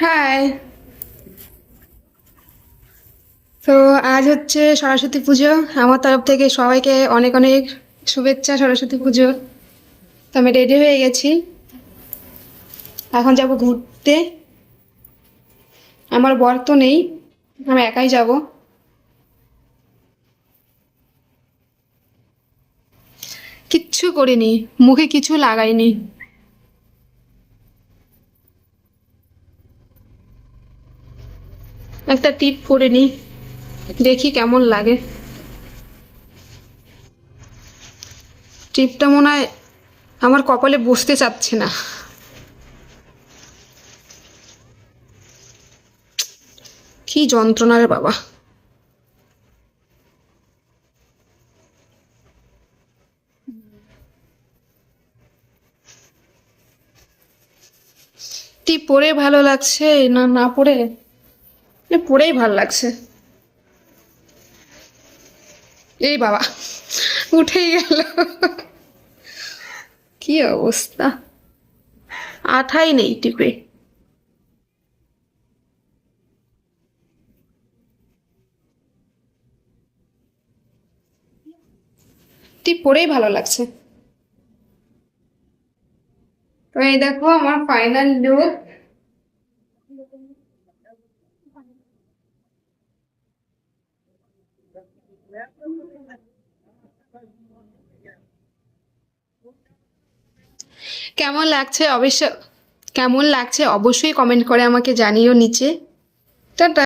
High. তো আজ হচ্ছে সরস্বতী পুজো। আমার তরফ থেকে সবাইকে অনেক অনেক শুভেচ্ছা সরস্বতী পুজোর। তো আমি রেডি হয়ে গেছি, এখন যাব ঘুরতে। আমার বর তো নেই, আমি একাই যাব। কিচ্ছু করিনি, মুখে কিছু লাগাইনি। একটা টিপ পরে নি, দেখি কেমন লাগে। টিপটা মনে হয় আমার কপালে বসতে চাচ্ছে না। কি যন্ত্রণা রে বাবা। টিপ পরে ভালো লাগছে না না পরে? পরেই ভালো লাগছে। এই বাবা, উঠেই গেল। কি অবস্থা, আঠাই নেই টিপে। টিপ পরেই ভালো লাগছে। তো এই দেখো আমার ফাইনাল লুক। কেমন লাগছে অবশ্য, কেমন লাগছে অবশ্যই কমেন্ট করে আমাকে জানিও নিচে। টাটা।